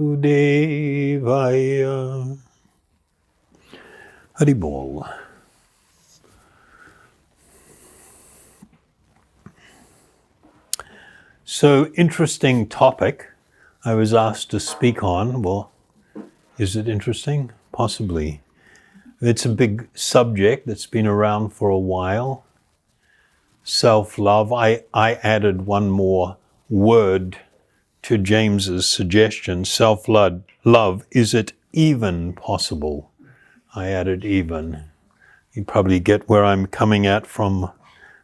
Vasudevaya. Hari Bol. So, interesting topic I was asked to speak on. Well, is it interesting? Possibly. It's a big subject that's been around for a while. Self-love. I added one more word to James's suggestion. Self-love. Is it even possible? I added even. You probably get where I'm coming at from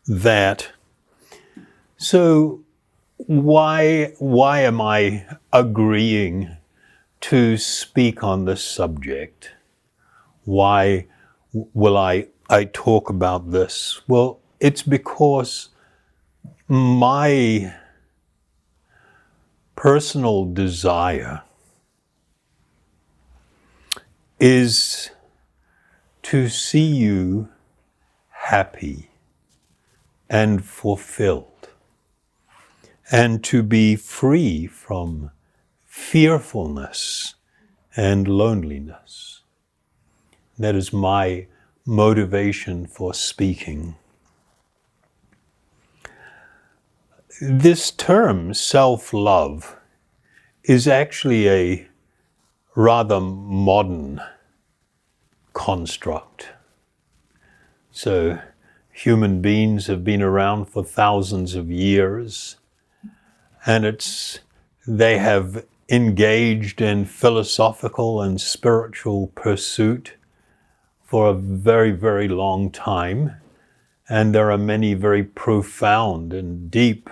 that. So, why am I agreeing to speak on this subject? Why will I talk about this? Well, it's because my personal desire is to see you happy and fulfilled, and to be free from fearfulness and loneliness. That is my motivation for speaking. This term, self-love, is actually a rather modern construct. So, human beings have been around for thousands of years, and they have engaged in philosophical and spiritual pursuit for a very, very long time. And there are many very profound and deep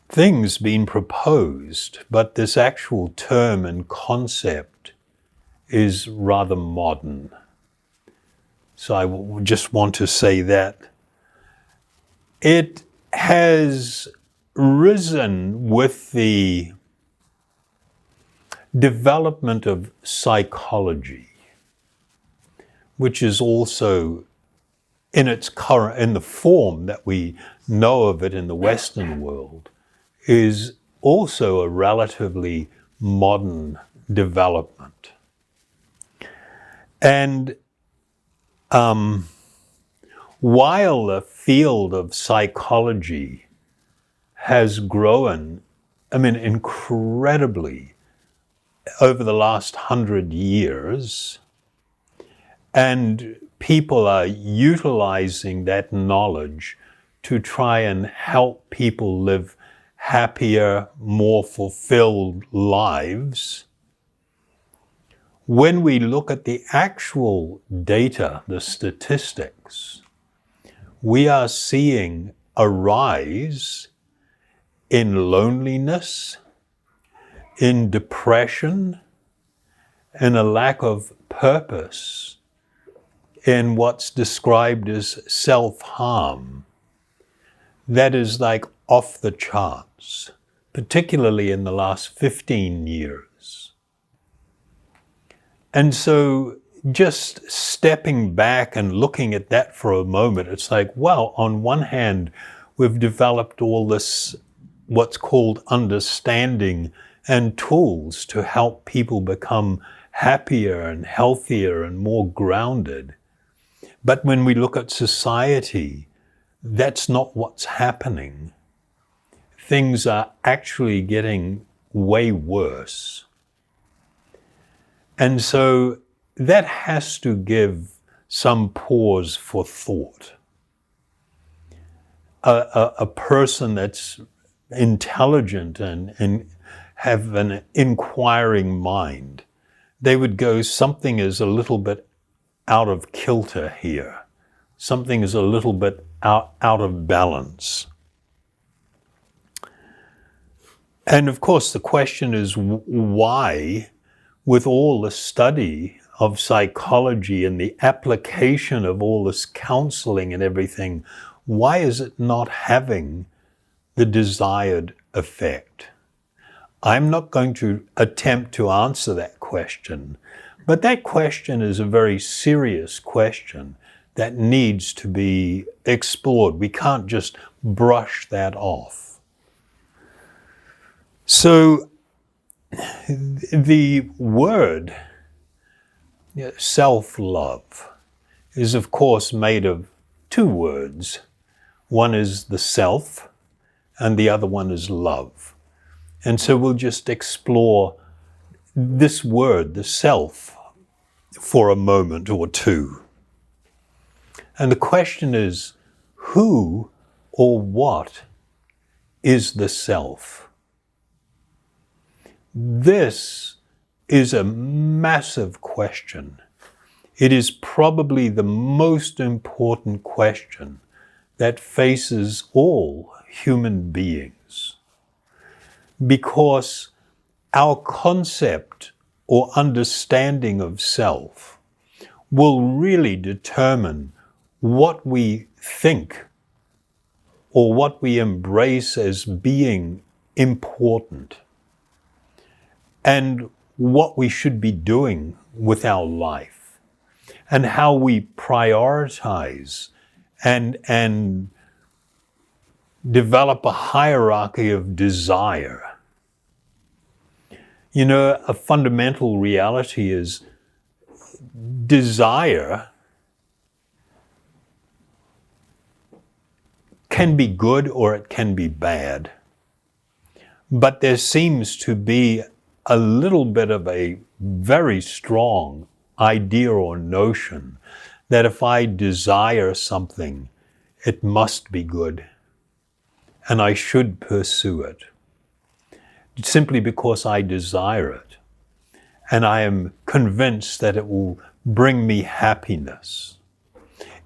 things being proposed, but this actual term and concept is rather modern. So I just want to say that it has risen with the development of psychology, which is also in the form that we know of it in the Western world, is also a relatively modern development. And while the field of psychology has grown, incredibly over the last 100 years, and people are utilizing that knowledge to try and help people live happier, more fulfilled lives. When we look at the actual data, the statistics, we are seeing a rise in loneliness, in depression, and a lack of purpose in what's described as self-harm. That is like off the charts, particularly in the last 15 years. And so just stepping back and looking at that for a moment, it's like, well, on one hand, we've developed all this, what's called understanding and tools to help people become happier and healthier and more grounded. But when we look at society, that's not what's happening. Things are actually getting way worse. And so that has to give some pause for thought. A person that's intelligent and have an inquiring mind, they would go, something is a little bit out of kilter here. Something is a little bit out of balance. And of course, the question is why, with all the study of psychology and the application of all this counseling and everything, why is it not having the desired effect? I'm not going to attempt to answer that question, but that question is a very serious question that needs to be explored. We can't just brush that off. So the word self-love is of course made of two words. One is the self and the other one is love. And so we'll just explore this word, the self, for a moment or two. And the question is, who or what is the self? This is a massive question. It is probably the most important question that faces all human beings, because our concept or understanding of self will really determine what we think or what we embrace as being important and what we should be doing with our life and how we prioritize and develop a hierarchy of desire. You know, a fundamental reality is desire can be good or it can be bad. But there seems to be a little bit of a very strong idea or notion that if I desire something, it must be good and I should pursue it simply because I desire it and I am convinced that it will bring me happiness,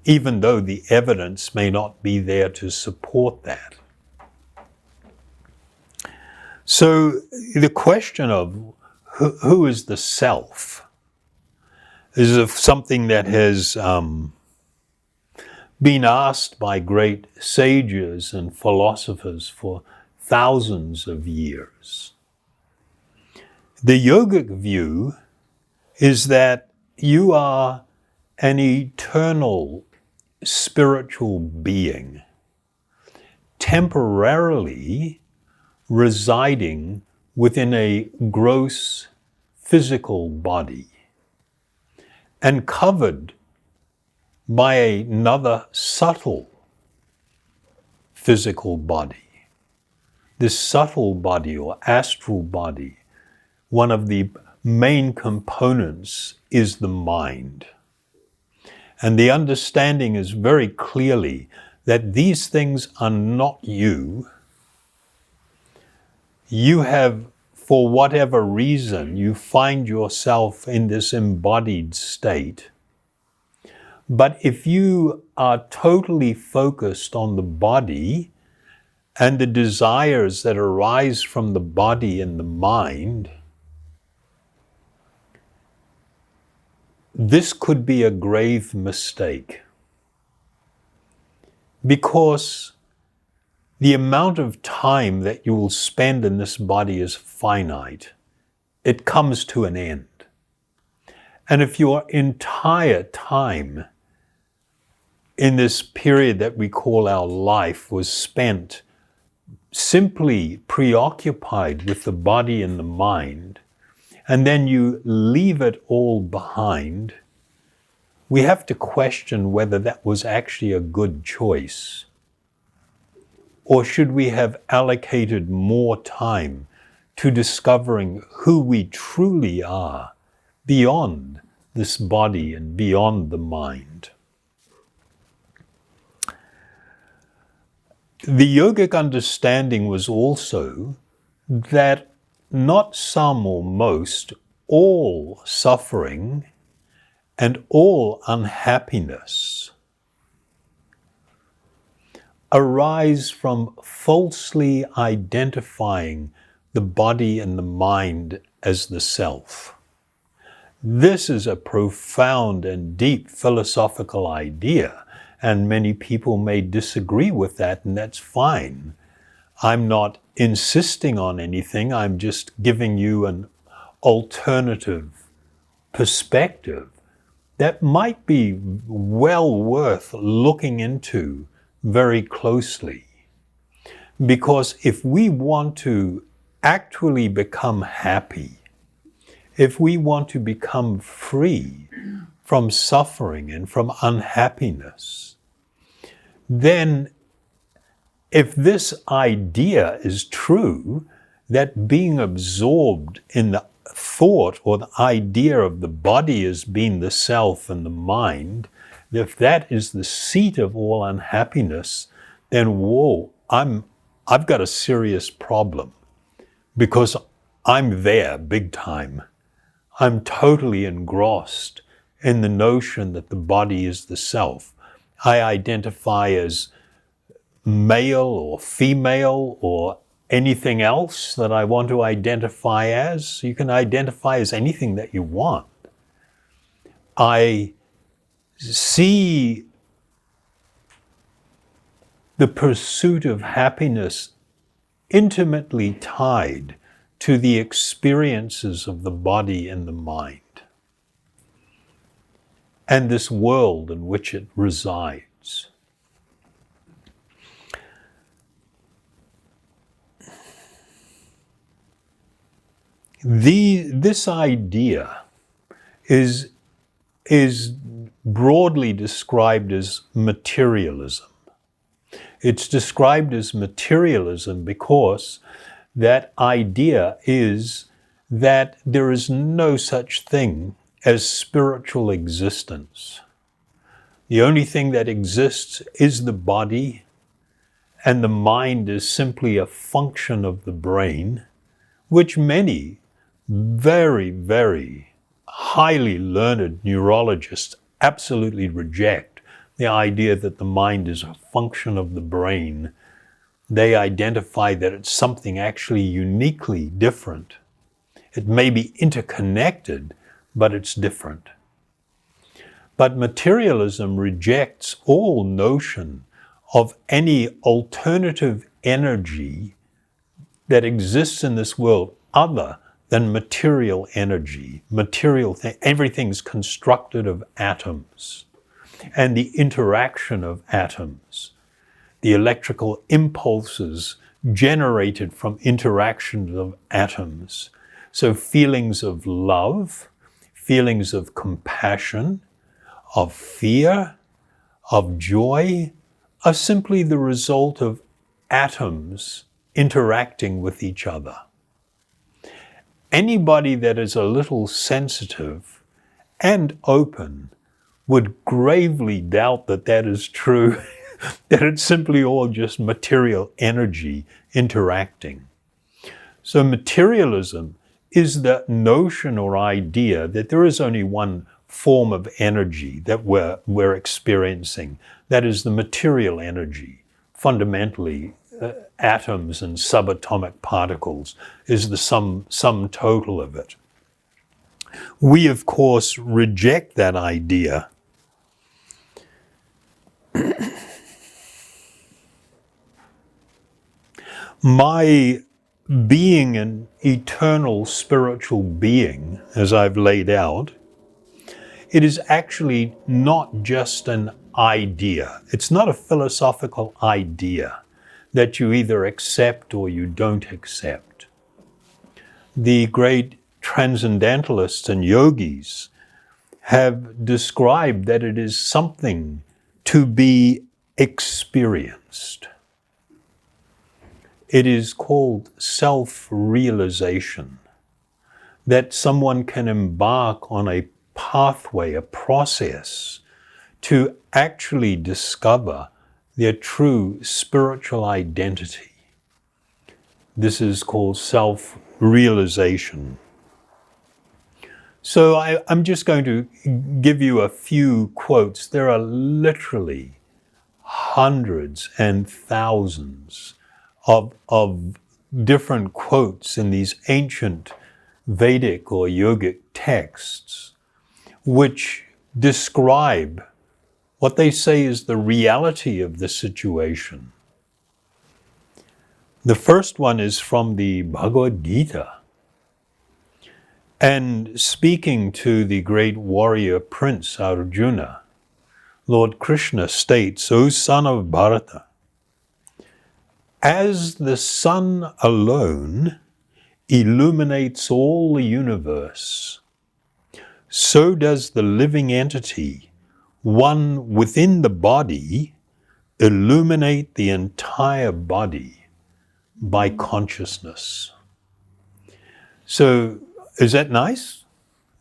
even though the evidence may not be there to support that. So the question of who is the self is something that has been asked by great sages and philosophers for thousands of years. The yogic view is that you are an eternal spiritual being, temporarily residing within a gross physical body and covered by another subtle physical body. This subtle body or astral body, one of the main components is the mind. And the understanding is very clearly that these things are not you. You have, for whatever reason, you find yourself in this embodied state. But if you are totally focused on the body and the desires that arise from the body and the mind, this could be a grave mistake, because the amount of time that you will spend in this body is finite. It comes to an end. And if your entire time in this period that we call our life was spent simply preoccupied with the body and the mind, and then you leave it all behind, we have to question whether that was actually a good choice. Or should we have allocated more time to discovering who we truly are beyond this body and beyond the mind? The yogic understanding was also that not some or most, all suffering and all unhappiness arise from falsely identifying the body and the mind as the self. This is a profound and deep philosophical idea, and many people may disagree with that, and that's fine. I'm not insisting on anything, I'm just giving you an alternative perspective that might be well worth looking into very closely. Because if we want to actually become happy, if we want to become free from suffering and from unhappiness, then if this idea is true, that being absorbed in the thought or the idea of the body as being the self and the mind, if that is the seat of all unhappiness, then whoa, I've got a serious problem, because I'm there big time. I'm totally engrossed in the notion that the body is the self. I identify as male or female or anything else that I want to identify as. You can identify as anything that you want. I see the pursuit of happiness intimately tied to the experiences of the body and the mind, and this world in which it resides. This idea is broadly described as materialism. It's described as materialism because that idea is that there is no such thing as spiritual existence. The only thing that exists is the body, and the mind is simply a function of the brain, which many very, very highly learned neurologists absolutely reject. The idea that the mind is a function of the brain. They identify that it's something actually uniquely different. It may be interconnected, but it's different. But materialism rejects all notion of any alternative energy that exists in this world other than material energy. Everything's constructed of atoms and the interaction of atoms, the electrical impulses generated from interactions of atoms. So feelings of love, feelings of compassion, of fear, of joy, are simply the result of atoms interacting with each other. Anybody that is a little sensitive and open would gravely doubt that that is true, that it's simply all just material energy interacting. So materialism is the notion or idea that there is only one form of energy that we're experiencing. That is the material energy. Fundamentally, atoms and subatomic particles is the sum total of it. We, of course, reject that idea. My being an eternal spiritual being, as I've laid out, it is actually not just an idea. It's not a philosophical idea that you either accept or you don't accept. The great transcendentalists and yogis have described that it is something to be experienced. It is called self-realization, that someone can embark on a pathway, a process to actually discover their true spiritual identity. This is called self-realization. So I'm just going to give you a few quotes. There are literally hundreds and thousands of different quotes in these ancient Vedic or Yogic texts which describe what they say is the reality of the situation. The first one is from the Bhagavad-gītā. And speaking to the great warrior prince Arjuna, Lord Krishna states, "O son of Bharata, as the sun alone illuminates all the universe, so does the living entity, one within the body, illuminate the entire body by consciousness. So, is that nice?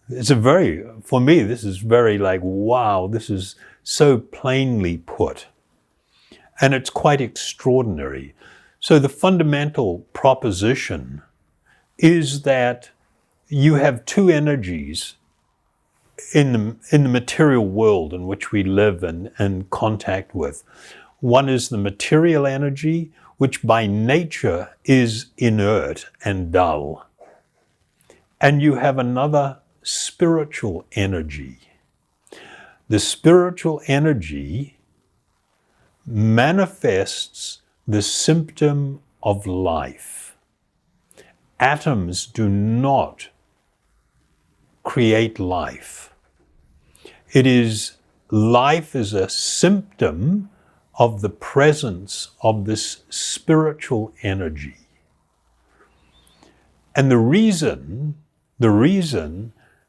It's for me, this is very like, wow, this is so plainly put. And it's quite extraordinary. So the fundamental proposition is that you have two energies in the material world in which we live and contact with. One is the material energy, which by nature is inert and dull. And you have another spiritual energy. The spiritual energy manifests the symptom of life. Atoms do not create life. Life is a symptom of the presence of this spiritual energy. And the reason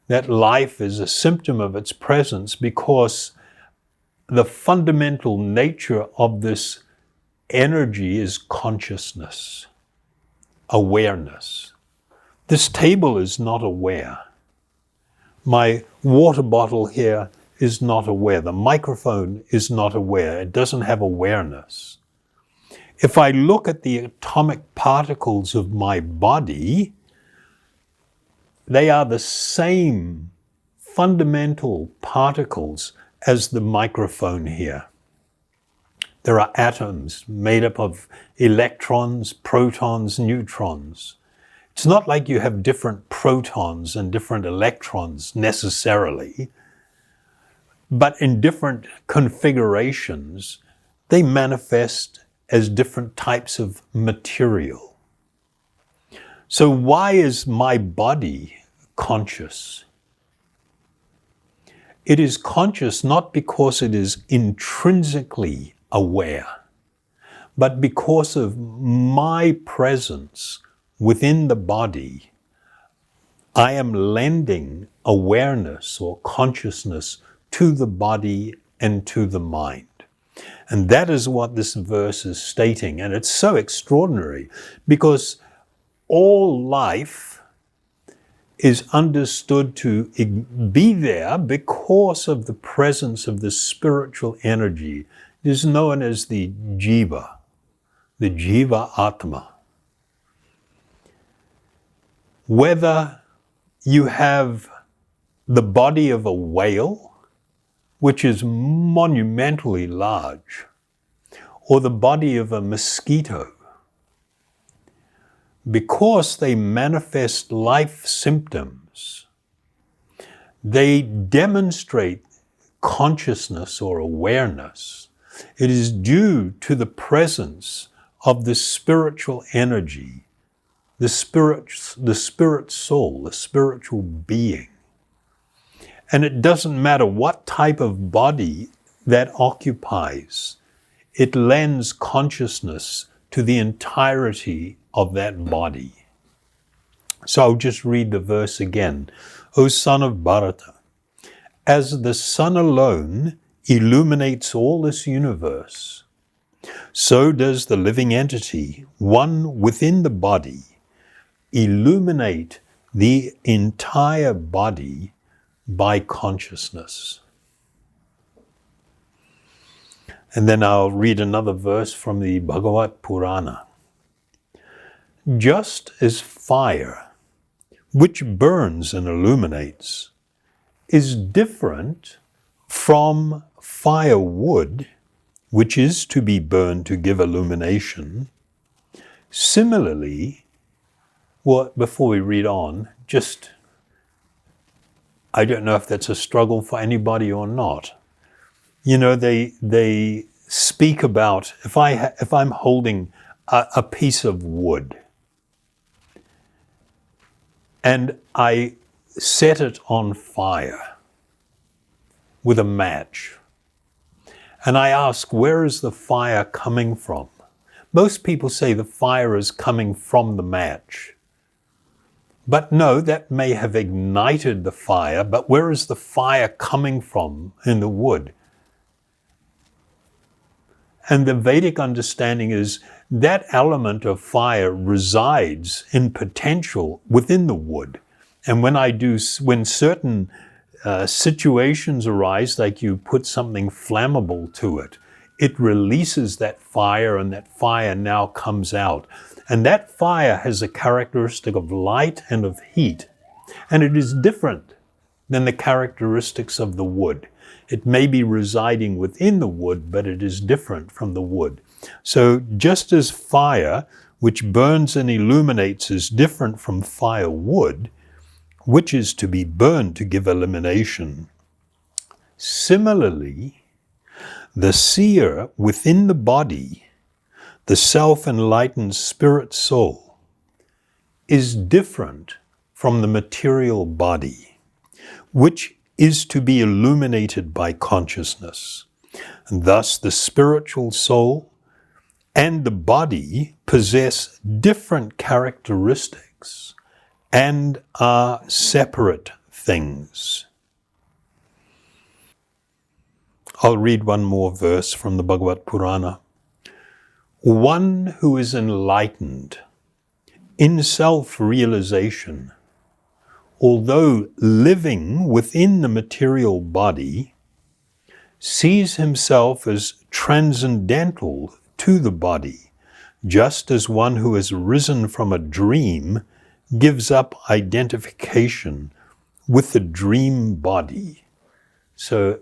that life is a symptom of its presence, because the fundamental nature of this energy is consciousness, awareness. This table is not aware. My water bottle here is not aware. The microphone is not aware. It doesn't have awareness. If I look at the atomic particles of my body, they are the same fundamental particles as the microphone here. There are atoms made up of electrons, protons, neutrons. It's not like you have different protons and different electrons necessarily, but in different configurations, they manifest as different types of material. So why is my body conscious? It is conscious not because it is intrinsically aware, but because of my presence within the body. I am lending awareness or consciousness to the body and to the mind. And that is what this verse is stating. And it's so extraordinary because all life is understood to be there because of the presence of the spiritual energy. It is known as the jiva atma. Whether you have the body of a whale, which is monumentally large, or the body of a mosquito, because they manifest life symptoms, they demonstrate consciousness or awareness. It is due to the presence of the spiritual energy, the spirit soul, the spiritual being. And it doesn't matter what type of body that occupies. It lends consciousness to the entirety of that body. So I'll just read the verse again. O son of Bharata, as the sun alone illuminates all this universe, so does the living entity, one within the body, illuminate the entire body by consciousness. And then I'll read another verse from the Bhagavad-Purana. Just as fire, which burns and illuminates, is different from firewood, which is to be burned to give illumination, similarly, before we read on, I don't know if that's a struggle for anybody or not. You know, they speak about, if I'm holding a piece of wood and I set it on fire with a match, and I ask, where is the fire coming from? Most people say the fire is coming from the match. But no, that may have ignited the fire, but where is the fire coming from in the wood? And the Vedic understanding is that element of fire resides in potential within the wood. And when certain situations arise, like you put something flammable to it, it releases that fire, and that fire now comes out. And that fire has a characteristic of light and of heat. And it is different than the characteristics of the wood. It may be residing within the wood, but it is different from the wood. So just as fire, which burns and illuminates, is different from firewood, which is to be burned to give illumination, similarly, the seer within the body, the self-enlightened spirit soul, is different from the material body, which is to be illuminated by consciousness. And thus the spiritual soul and the body possess different characteristics and are separate things. I'll read one more verse from the Bhagavad-Purana. One who is enlightened in self-realization, although living within the material body, sees himself as transcendental to the body, just as one who has risen from a dream gives up identification with the dream body. So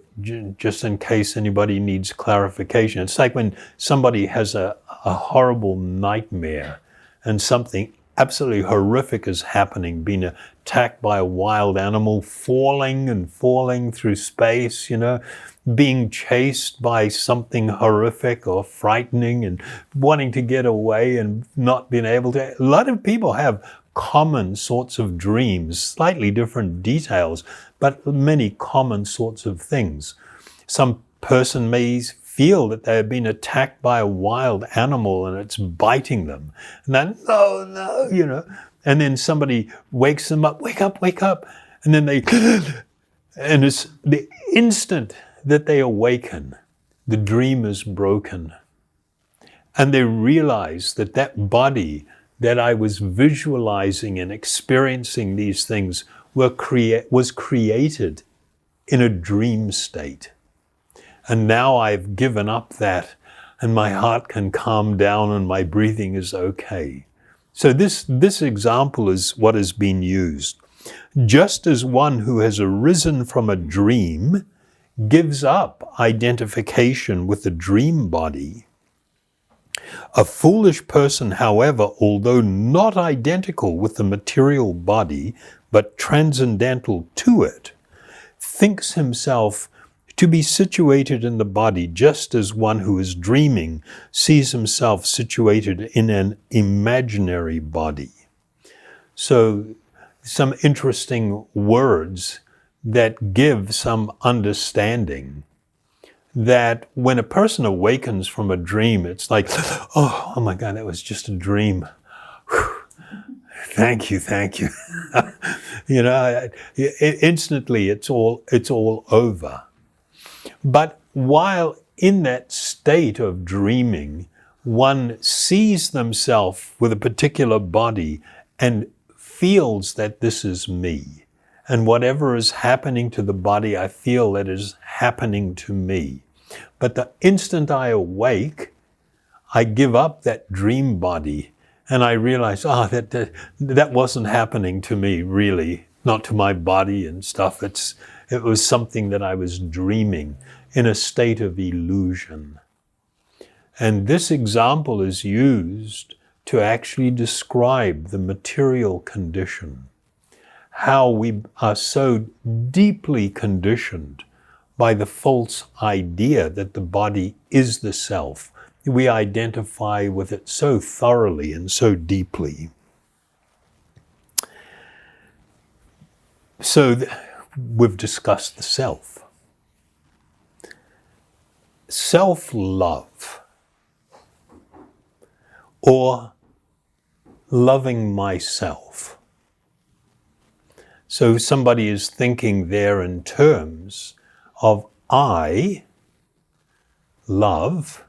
just in case anybody needs clarification, it's like when somebody has a horrible nightmare and something absolutely horrific is happening, being attacked by a wild animal, falling through space, being chased by something horrific or frightening and wanting to get away and not being able to. A lot of people have common sorts of dreams, slightly different details, but many common sorts of things. Some person may feel that they have been attacked by a wild animal and it's biting them. And then, no, and then somebody wakes them up, wake up. And then and it's the instant that they awaken, the dream is broken. And they realize that that body that I was visualizing and experiencing these things was created in a dream state. And now I've given up that, and my heart can calm down and my breathing is okay. So this example is what has been used. Just as one who has arisen from a dream gives up identification with the dream body, a foolish person, however, although not identical with the material body, but transcendental to it, thinks himself to be situated in the body, just as one who is dreaming sees himself situated in an imaginary body. So, some interesting words that give some understanding that when a person awakens from a dream, it's like, oh my God, that was just a dream. Whew. Thank you. Instantly it's all over. But while in that state of dreaming, one sees themselves with a particular body and feels that this is me. And whatever is happening to the body, I feel that is happening to me. But the instant I awake, I give up that dream body and I realize, that wasn't happening to me really, not to my body and stuff. It was something that I was dreaming in a state of illusion. And this example is used to actually describe the material condition, how we are so deeply conditioned by the false idea that the body is the self. We identify with it so thoroughly and so deeply. So we've discussed the self. Self-love, or loving myself, So somebody is thinking there in terms of I love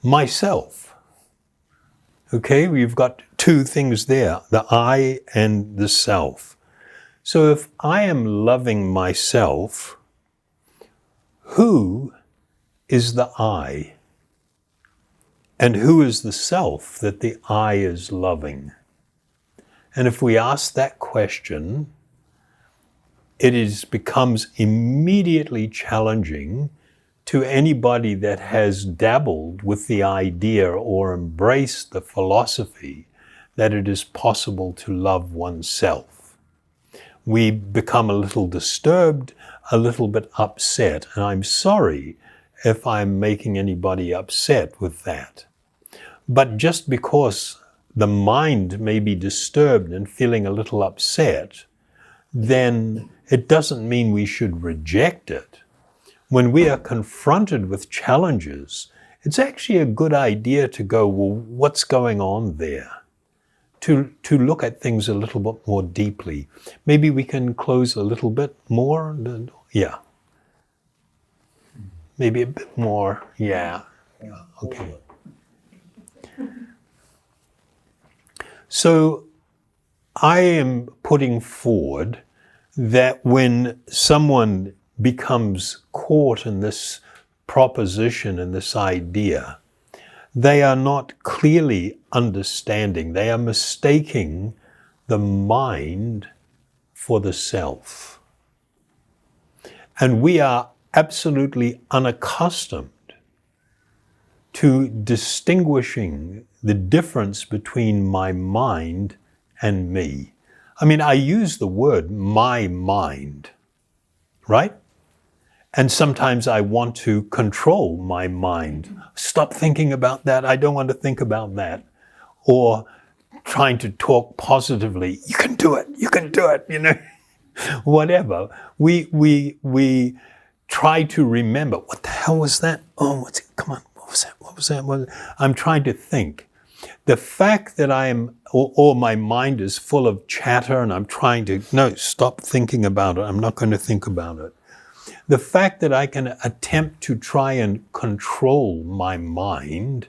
myself. Okay, we've got two things there, the I and the self. So if I am loving myself, who is the I? And who is the self that the I is loving? And if we ask that question, becomes immediately challenging to anybody that has dabbled with the idea or embraced the philosophy that it is possible to love oneself. We become a little disturbed, a little bit upset, and I'm sorry if I'm making anybody upset with that. But just because the mind may be disturbed and feeling a little upset, then it doesn't mean we should reject it. When we are confronted with challenges, it's actually a good idea to go, well, what's going on there? To look at things a little bit more deeply. Maybe we can close a little bit more. Yeah. Maybe a bit more. Yeah. Okay. So I am putting forward that when someone becomes caught in this proposition and this idea, they are not clearly understanding. They are mistaking the mind for the self. And we are absolutely unaccustomed to distinguishing the difference between my mind and me. I mean, I use the word my mind, right? And sometimes I want to control my mind. Stop thinking about that. I don't want to think about that. Or trying to talk positively. You can do it. You can do it. You know, whatever. We try to remember. What the hell was that? Oh, come on. What was that? What was that? I'm trying to think. The fact that I am, or my mind is full of chatter and I'm trying to, no, stop thinking about it. I'm not going to think about it. The fact that I can attempt to try and control my mind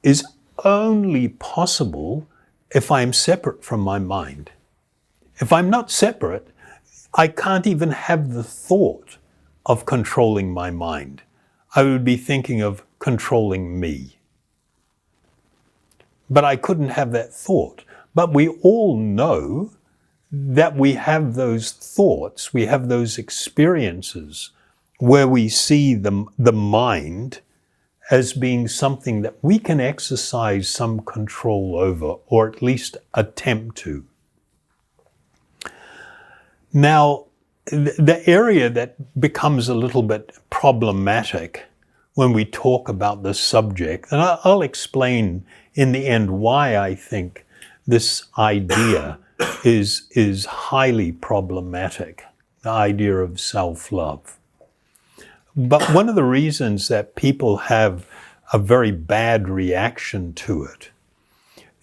is only possible if I'm separate from my mind. If I'm not separate, I can't even have the thought of controlling my mind. I would be thinking of controlling me. But I couldn't have that thought. But we all know that we have those thoughts, we have those experiences where we see the mind as being something that we can exercise some control over, or at least attempt to. Now, the area that becomes a little bit problematic when we talk about this subject, and I'll explain in the end why I think this idea is highly problematic, the idea of self-love. But one of the reasons that people have a very bad reaction to it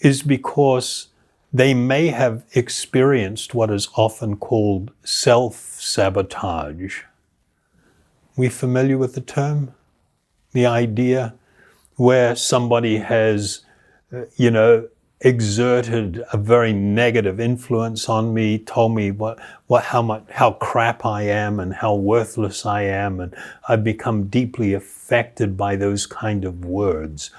is because they may have experienced what is often called self-sabotage. We familiar with the term? The idea where somebody has, exerted a very negative influence on me, told me how crap I am and how worthless I am, and I've become deeply affected by those kind of words.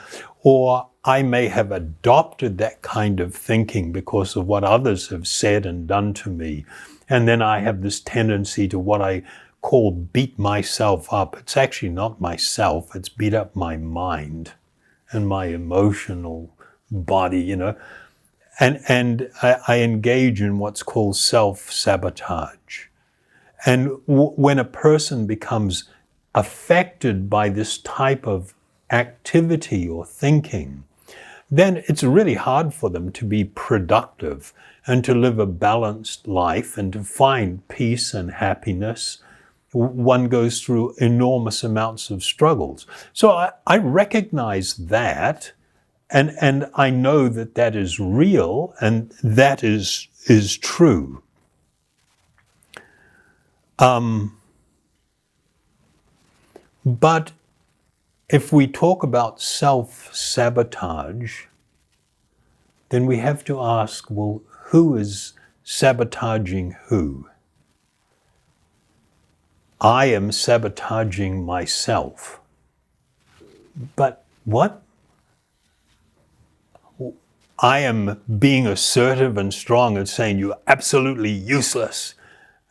Or I may have adopted that kind of thinking because of what others have said and done to me. And then I have this tendency to what I call beat myself up. It's actually not myself, it's beat up my mind and my emotional body, and I engage in what's called self-sabotage. And when a person becomes affected by this type of activity or thinking, then it's really hard for them to be productive and to live a balanced life and to find peace and happiness. One goes through enormous amounts of struggles. So I recognize that. And I know that is real, and that is is true. But if we talk about self-sabotage, then we have to ask, well, who is sabotaging who? I am sabotaging myself. But what? I am being assertive and strong and saying you're absolutely useless.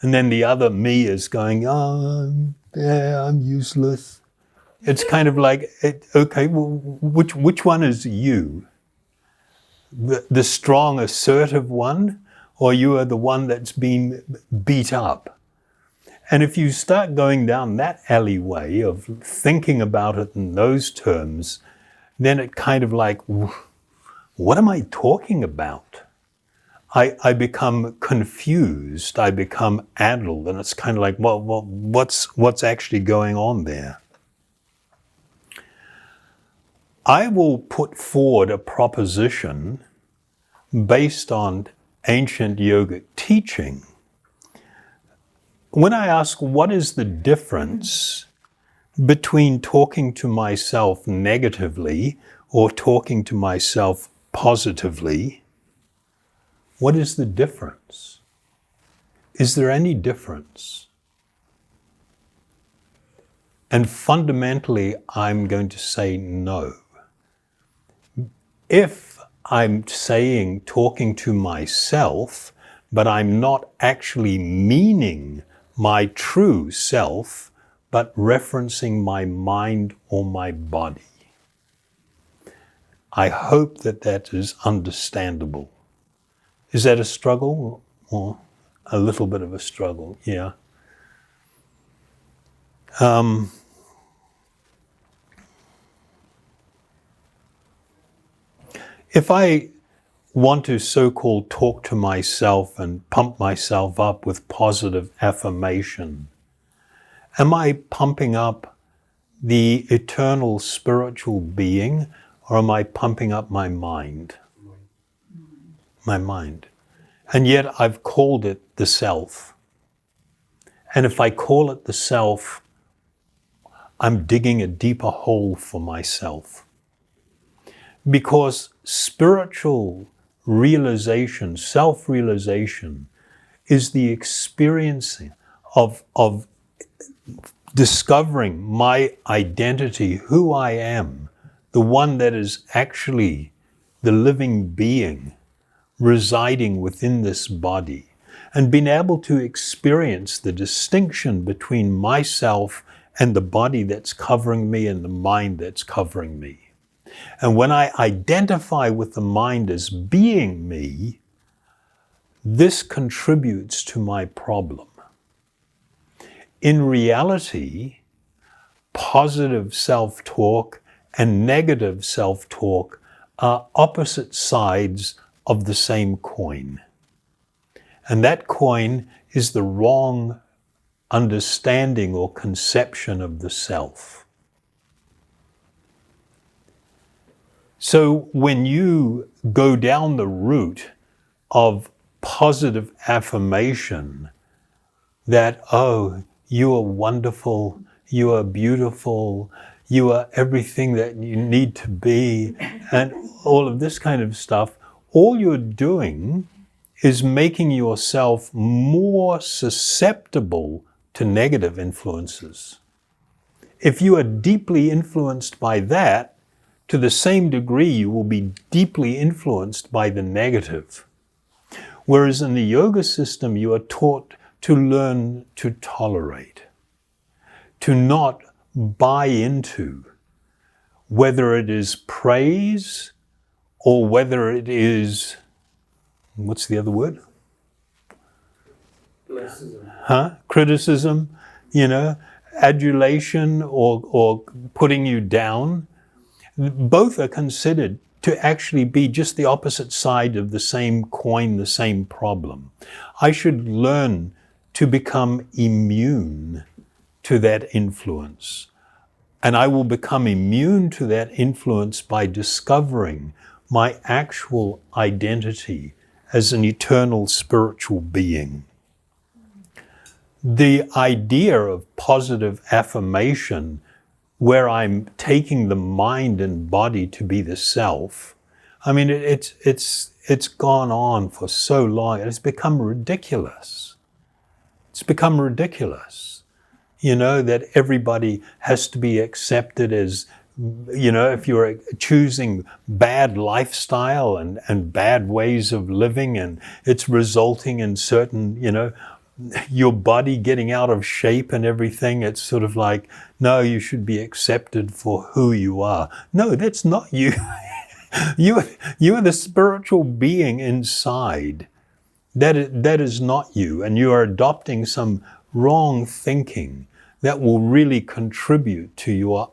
And then the other me is going, oh, yeah, I'm useless. It's kind of like, okay, well, which one is you? The strong, assertive one, or you are the one that's been beat up? And if you start going down that alleyway of thinking about it in those terms, then it kind of like, what am I talking about? I become confused, I become addled, and it's kind of like, well, what's actually going on there? I will put forward a proposition based on ancient yogic teaching. When I ask what is the difference between talking to myself negatively or talking to myself positively, what is the difference? Is there any difference? And fundamentally, I'm going to say no. If I'm talking to myself, but I'm not actually meaning my true self, but referencing my mind or my body. I hope that that is understandable. Is that a struggle? Or a little bit of a struggle, yeah. If I want to so-called talk to myself and pump myself up with positive affirmation, am I pumping up the eternal spiritual being, or am I pumping up my mind? My mind. And yet I've called it the self. And if I call it the self, I'm digging a deeper hole for myself. Because spiritual realization, self-realization, is the experiencing of discovering my identity, who I am, the one that is actually the living being residing within this body, and being able to experience the distinction between myself and the body that's covering me and the mind that's covering me. And when I identify with the mind as being me, this contributes to my problem. In reality, positive self-talk and negative self-talk are opposite sides of the same coin. And that coin is the wrong understanding or conception of the self. So when you go down the route of positive affirmation that, oh, you are wonderful, you are beautiful, you are everything that you need to be, and all of this kind of stuff, all you're doing is making yourself more susceptible to negative influences. If you are deeply influenced by that, to the same degree you will be deeply influenced by the negative. Whereas in the yoga system, you are taught to learn to tolerate, to not buy into, whether it is praise or whether it is, what's the other word? Criticism, adulation or putting you down. Both are considered to actually be just the opposite side of the same coin, the same problem. I should learn to become immune to that influence. And I will become immune to that influence by discovering my actual identity as an eternal spiritual being. The idea of positive affirmation, where I'm taking the mind and body to be the self, I mean, it's gone on for so long. It's become ridiculous. It's become ridiculous. That everybody has to be accepted as, if you're choosing bad lifestyle and bad ways of living, and it's resulting in certain, your body getting out of shape and everything, it's sort of like, no, you should be accepted for who you are. No, that's not you. You are the spiritual being inside. That is not you, and you are adopting some wrong thinking that will really contribute to your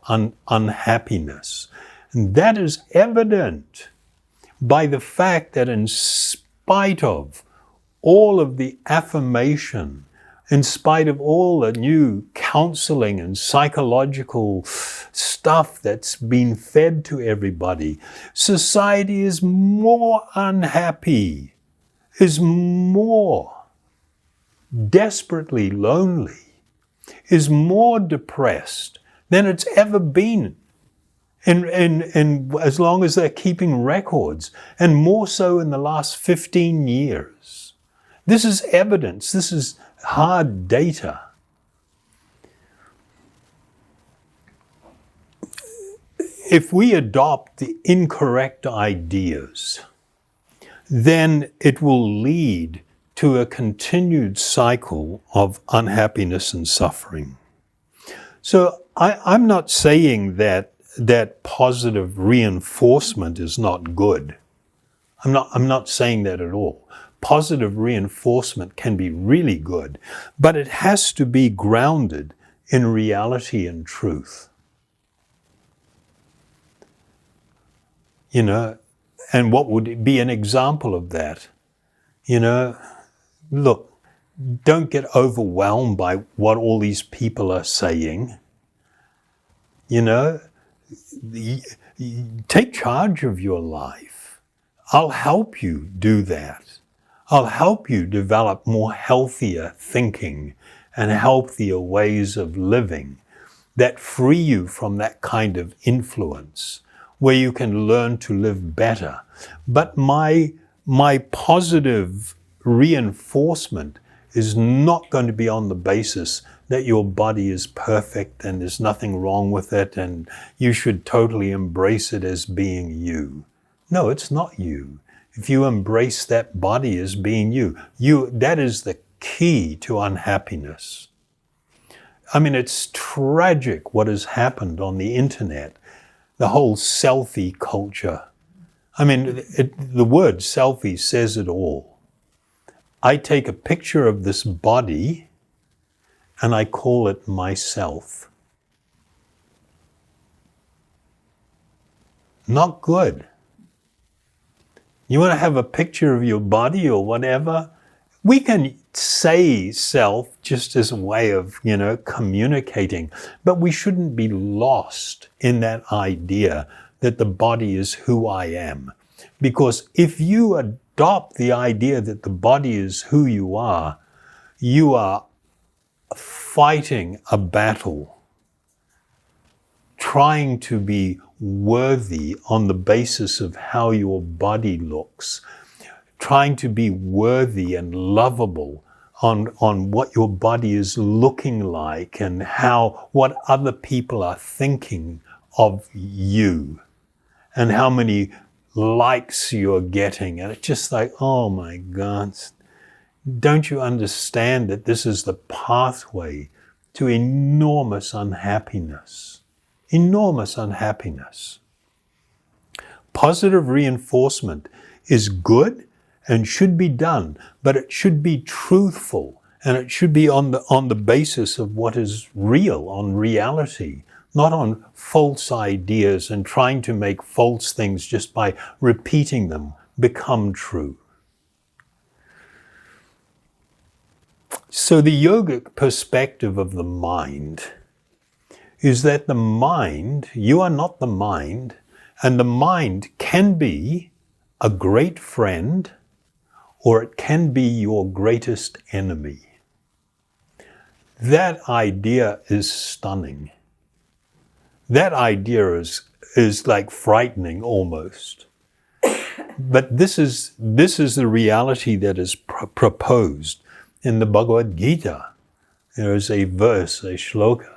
unhappiness. And that is evident by the fact that in spite of all of the affirmation, in spite of all the new counseling and psychological stuff that's been fed to everybody, society is more unhappy, is more desperately lonely, is more depressed than it's ever been in as long as they're keeping records, and more so in the last 15 years. This is evidence. This is hard data. If we adopt the incorrect ideas, then it will lead to a continued cycle of unhappiness and suffering. So I'm not saying that positive reinforcement is not good. I'm not saying that at all. Positive reinforcement can be really good, but it has to be grounded in reality and truth. And what would be an example of that? Look, don't get overwhelmed by what all these people are saying. Take charge of your life. I'll help you do that. I'll help you develop more healthier thinking and healthier ways of living that free you from that kind of influence, where you can learn to live better. But my positive reinforcement is not going to be on the basis that your body is perfect and there's nothing wrong with it and you should totally embrace it as being you. No, it's not you. If you embrace that body as being you, that is the key to unhappiness. I mean, it's tragic what has happened on the internet, the whole selfie culture. I mean, the word selfie says it all. I take a picture of this body and I call it myself. Not good. You want to have a picture of your body or whatever? We can say self just as a way of, communicating, but we shouldn't be lost in that idea that the body is who I am. Because if you adopt the idea that the body is who you are fighting a battle, trying to be worthy on the basis of how your body looks, trying to be worthy and lovable on what your body is looking like and what other people are thinking of you and how many likes you're getting. And it's just like, oh my God, don't you understand that this is the pathway to enormous unhappiness? Enormous unhappiness. Positive reinforcement is good and should be done, but it should be truthful and it should be on the basis of what is real, on reality, not on false ideas and trying to make false things just by repeating them become true. So the yogic perspective of the mind is that the mind, you are not the mind, and the mind can be a great friend or it can be your greatest enemy. That idea is stunning. That idea is like frightening almost. But this is the reality that is proposed in the Bhagavad-gītā. There is a verse, a shloka,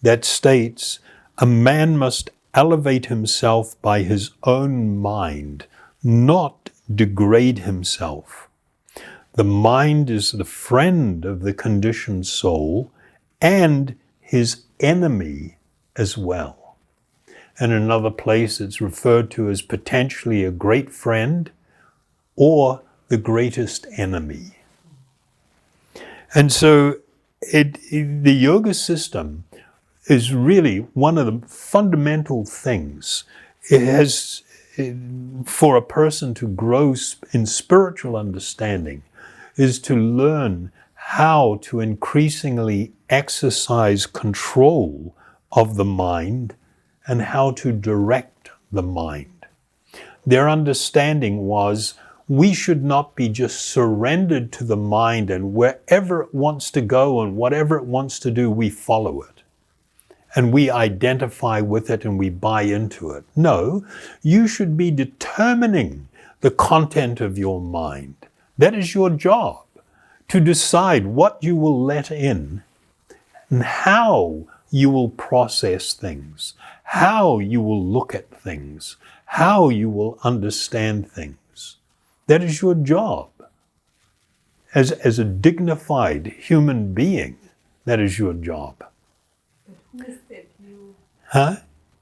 that states, a man must elevate himself by his own mind, not degrade himself. The mind is the friend of the conditioned soul and his enemy as well. And in another place it's referred to as potentially a great friend or the greatest enemy. And so the yoga system is really one of the fundamental things. It has, for a person to grow in spiritual understanding, is to learn how to increasingly exercise control of the mind and how to direct the mind. Their understanding was we should not be just surrendered to the mind and wherever it wants to go and whatever it wants to do, we follow it. And we identify with it and we buy into it. No, you should be determining the content of your mind. That is your job, to decide what you will let in and how you will process things, how you will look at things, how you will understand things. That is your job. As a dignified human being, that is your job. Who is that you? Huh?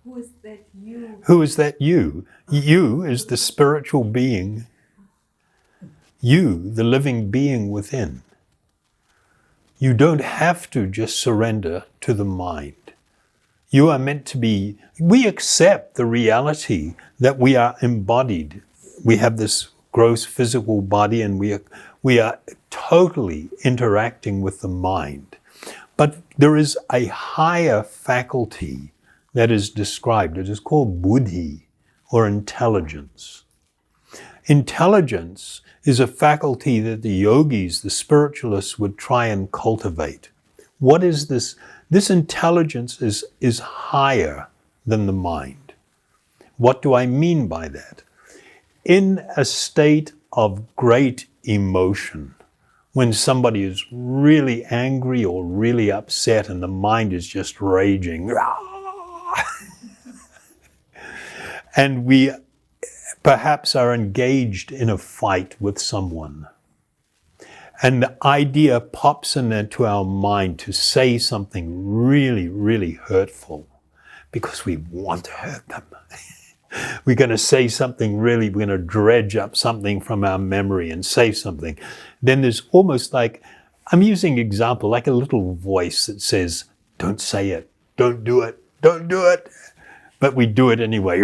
Who is that you? Who is that you? You is the spiritual being. You, the living being within. You don't have to just surrender to the mind. You are meant to be, we accept the reality that we are embodied. We have this gross physical body and we are totally interacting with the mind. But there is a higher faculty that is described. It is called Buddhi, or intelligence. Intelligence is a faculty that the yogis, the spiritualists, would try and cultivate. What is this? This intelligence is higher than the mind. What do I mean by that? In a state of great emotion, when somebody is really angry or really upset and the mind is just raging, and we perhaps are engaged in a fight with someone, and the idea pops into our mind to say something really, really hurtful because we want to hurt them. We're going to say something really, we're going to dredge up something from our memory and say something. Then there's almost like, I'm using an example, like a little voice that says, don't say it, don't do it, don't do it. But we do it anyway.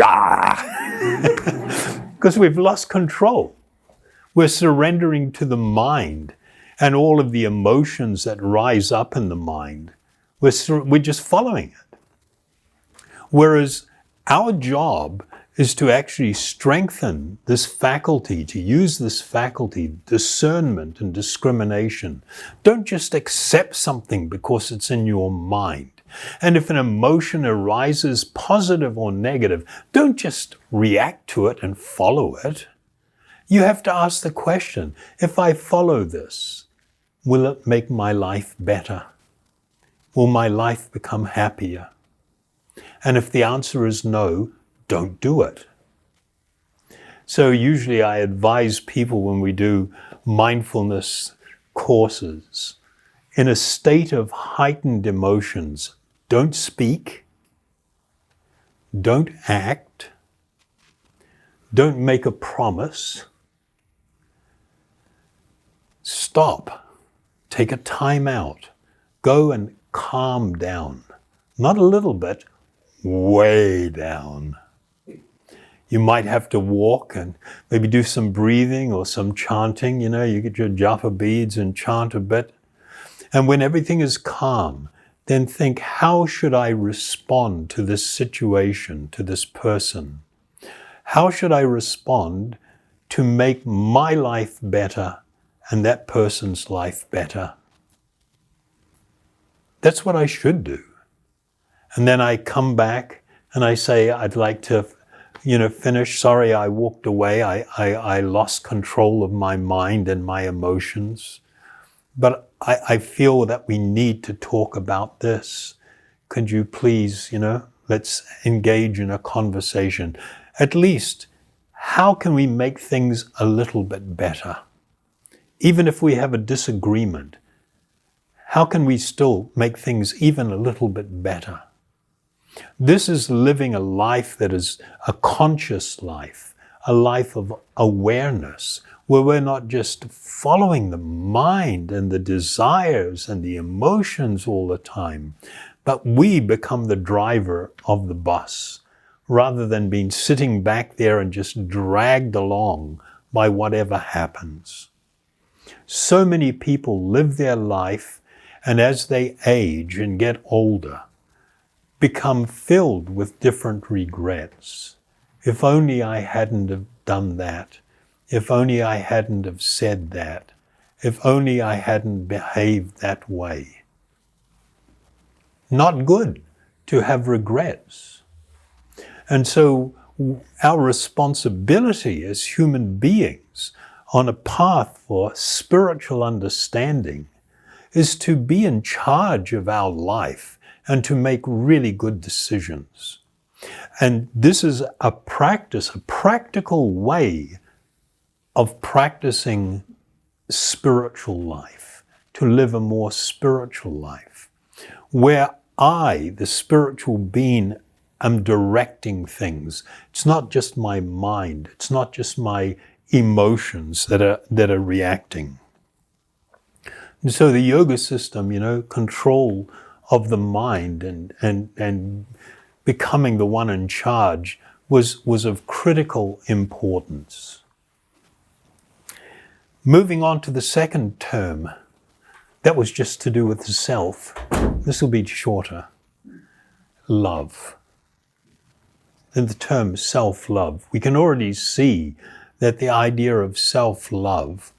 Because we've lost control. We're surrendering to the mind and all of the emotions that rise up in the mind. We're just following it. Whereas our job is to actually strengthen this faculty, to use this faculty, discernment and discrimination. Don't just accept something because it's in your mind. And if an emotion arises, positive or negative, don't just react to it and follow it. You have to ask the question, if I follow this, will it make my life better? Will my life become happier? And if the answer is no, don't do it. So usually I advise people when we do mindfulness courses, in a state of heightened emotions, don't speak, don't act, don't make a promise. Stop, take a time out, go and calm down. Not a little bit, way down. You might have to walk and maybe do some breathing or some chanting. You get your japa beads and chant a bit. And when everything is calm, then think, how should I respond to this situation, to this person? How should I respond to make my life better and that person's life better. That's what I should do. And then I come back and I say, I'd like to, finish. Sorry, I walked away. I lost control of my mind and my emotions. But I feel that we need to talk about this. Could you please, let's engage in a conversation. At least, how can we make things a little bit better? Even if we have a disagreement, how can we still make things even a little bit better? This is living a life that is a conscious life, a life of awareness, where we're not just following the mind and the desires and the emotions all the time, but we become the driver of the bus, rather than being sitting back there and just dragged along by whatever happens. So many people live their life, and as they age and get older, become filled with different regrets. If only I hadn't have done that. If only I hadn't have said that. If only I hadn't behaved that way. Not good to have regrets. And so our responsibility as human beings on a path for spiritual understanding is to be in charge of our life and to make really good decisions. And this is a practice, a practical way of practicing spiritual life, to live a more spiritual life, where I, the spiritual being, am directing things. It's not just my mind, it's not just my emotions that are reacting. And so the yoga system, control of the mind and becoming the one in charge was of critical importance. Moving on to the second term, that was just to do with the self. This will be shorter. Love. In the term self-love, we can already see that the idea of self-love,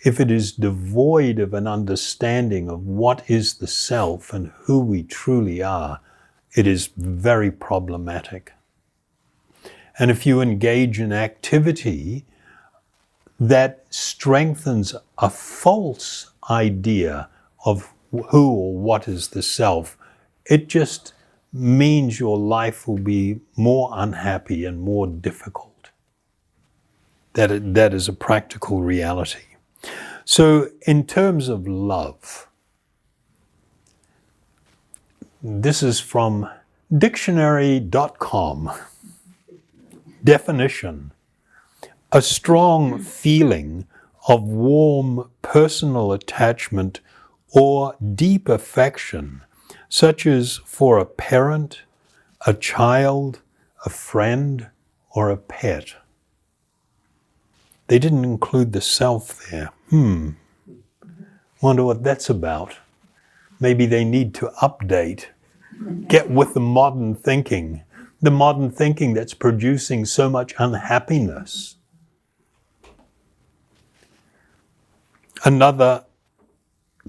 if it is devoid of an understanding of what is the self and who we truly are, it is very problematic. And if you engage in activity that strengthens a false idea of who or what is the self, it just means your life will be more unhappy and more difficult. That is a practical reality. So in terms of love, this is from dictionary.com. Definition: a strong feeling of warm personal attachment or deep affection, such as for a parent, a child, a friend, or a pet. They didn't include the self there. Wonder what that's about. Maybe they need to update, get with the modern thinking that's producing so much unhappiness. Another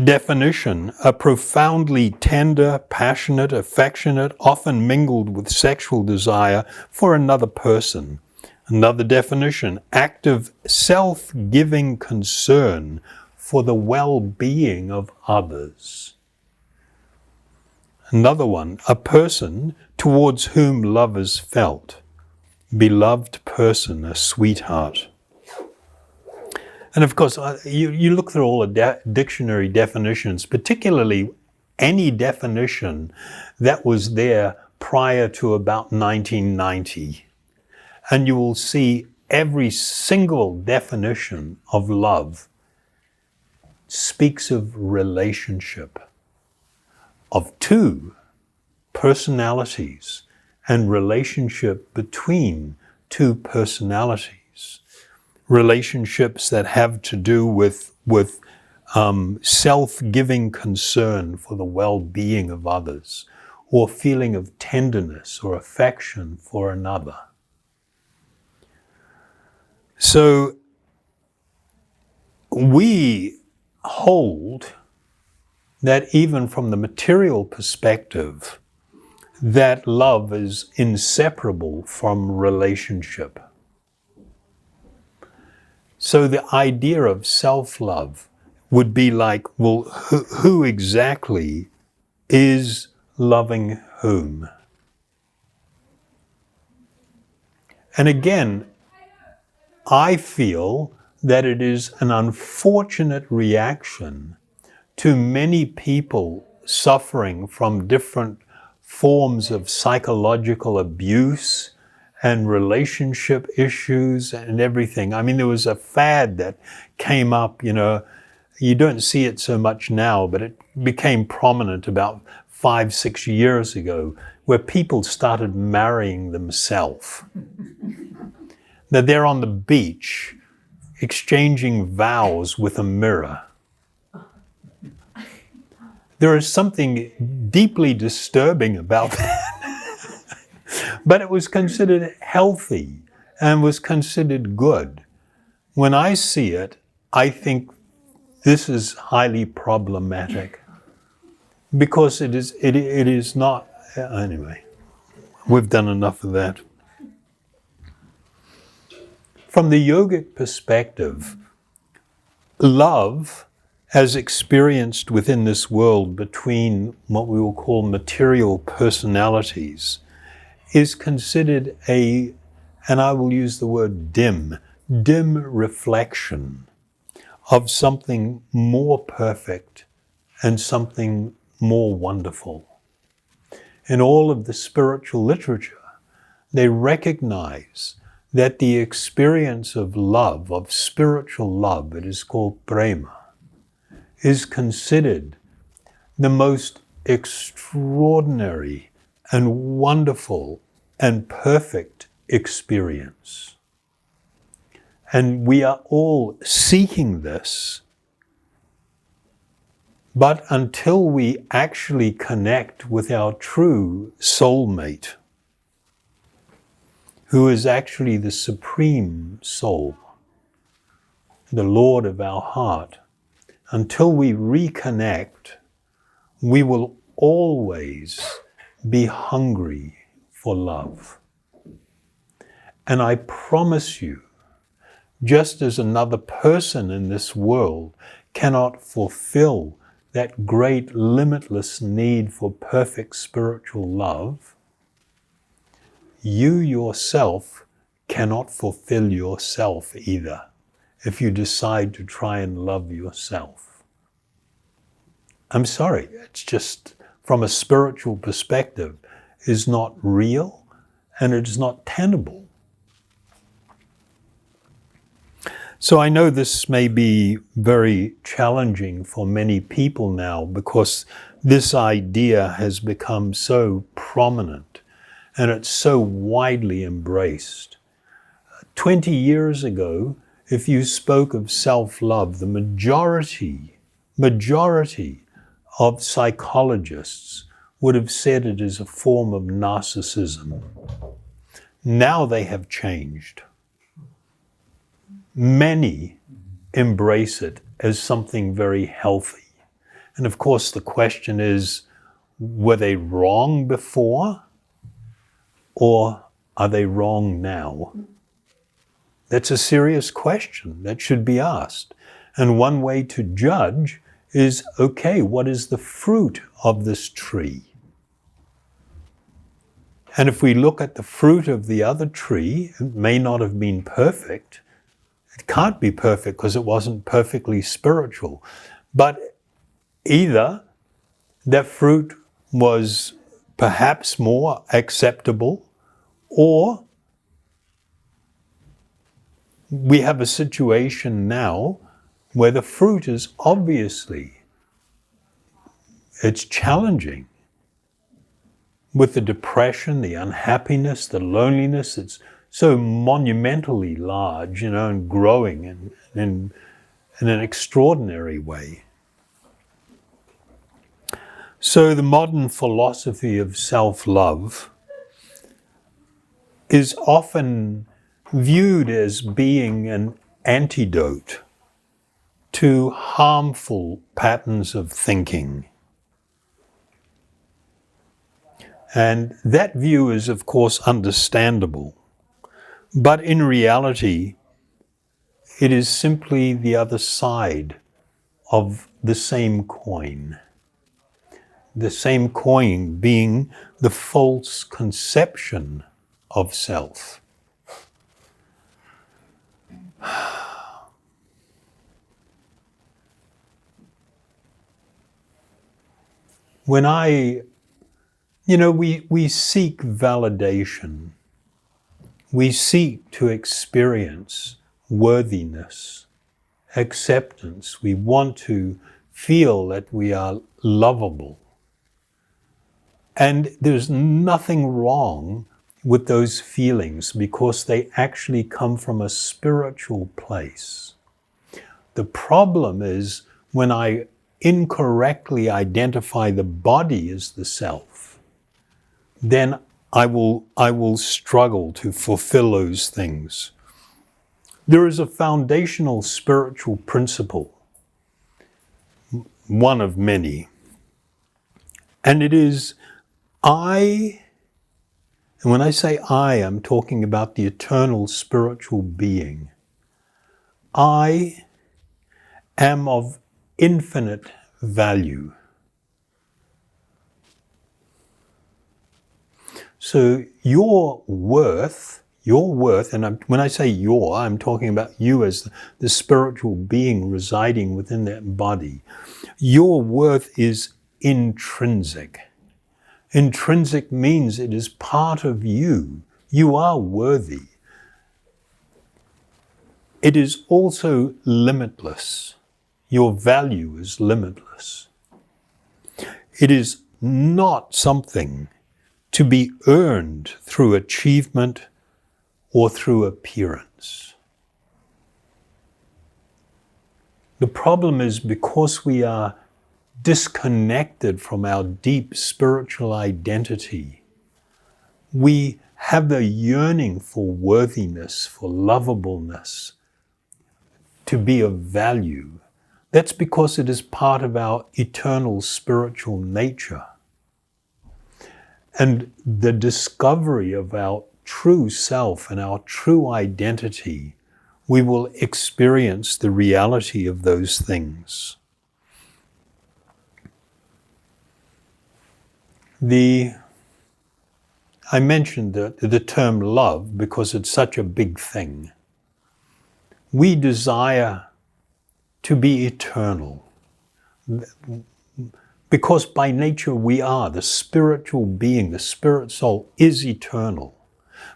definition: a profoundly tender, passionate, affectionate, often mingled with sexual desire for another person. Another definition: active, self-giving concern for the well-being of others. Another one: a person towards whom love is felt. Beloved person, a sweetheart. And of course, you look through all the dictionary definitions, particularly any definition that was there prior to about 1990. And you will see every single definition of love speaks of relationship, of two personalities and relationship between two personalities. Relationships that have to do with self-giving concern for the well-being of others, or feeling of tenderness or affection for another. So we hold that even from the material perspective, that love is inseparable from relationship. So the idea of self-love would be like, well, who exactly is loving whom? And again, I feel that it is an unfortunate reaction to many people suffering from different forms of psychological abuse and relationship issues and everything. I mean, there was a fad that came up, you don't see it so much now, but it became prominent about 5-6 years ago, where people started marrying themselves. That they're on the beach exchanging vows with a mirror. There is something deeply disturbing about that. But it was considered healthy and was considered good. When I see it, I think this is highly problematic. Because it is not, anyway, we've done enough of that. From the yogic perspective, love, as experienced within this world between what we will call material personalities, is considered and I will use the word dim reflection of something more perfect and something more wonderful. In all of the spiritual literature, they recognize that the experience of love, of spiritual love, it is called prema, is considered the most extraordinary and wonderful and perfect experience. And we are all seeking this, but until we actually connect with our true soulmate, who is actually the supreme soul, the Lord of our heart, until we reconnect, we will always be hungry for love. And I promise you, just as another person in this world cannot fulfill that great limitless need for perfect spiritual love, you yourself cannot fulfill yourself either if you decide to try and love yourself. I'm sorry, it's just from a spiritual perspective is not real and it is not tenable. So I know this may be very challenging for many people now because this idea has become so prominent and it's so widely embraced. 20 years ago, if you spoke of self-love, the majority of psychologists would have said it is a form of narcissism. Now they have changed. Many embrace it as something very healthy. And of course the question is, were they wrong before or are they wrong now? That's a serious question that should be asked. And one way to judge is, okay, what is the fruit of this tree? And if we look at the fruit of the other tree, it may not have been perfect. It can't be perfect because it wasn't perfectly spiritual. But either that fruit was perhaps more acceptable, or we have a situation now where the fruit is obviously, it's challenging. With the depression, the unhappiness, the loneliness, it's so monumentally large, and growing in an extraordinary way. So the modern philosophy of self-love is often viewed as being an antidote to harmful patterns of thinking. And that view is, of course, understandable. But in reality, it is simply the other side of the same coin. The same coin being the false conception of self. When we seek validation. We seek to experience worthiness, acceptance. We want to feel that we are lovable. And there's nothing wrong with those feelings because they actually come from a spiritual place. The problem is when I incorrectly identify the body as the self, then I will struggle to fulfill those things. There is a foundational spiritual principle, one of many, and it is I, and when I say I, I'm talking about the eternal spiritual being. I am of infinite value. So your worth, and when I say your, I'm talking about you as the spiritual being residing within that body. Your worth is intrinsic. Intrinsic means it is part of you. You are worthy. It is also limitless. Your value is limitless. It is not something to be earned through achievement or through appearance. The problem is because we are disconnected from our deep spiritual identity, we have the yearning for worthiness, for lovableness, to be of value. That's because it is part of our eternal spiritual nature. And the discovery of our true self and our true identity, we will experience the reality of those things. I mentioned the term love because it's such a big thing. We desire to be eternal. Because by nature we are. The spiritual being, the spirit soul is eternal.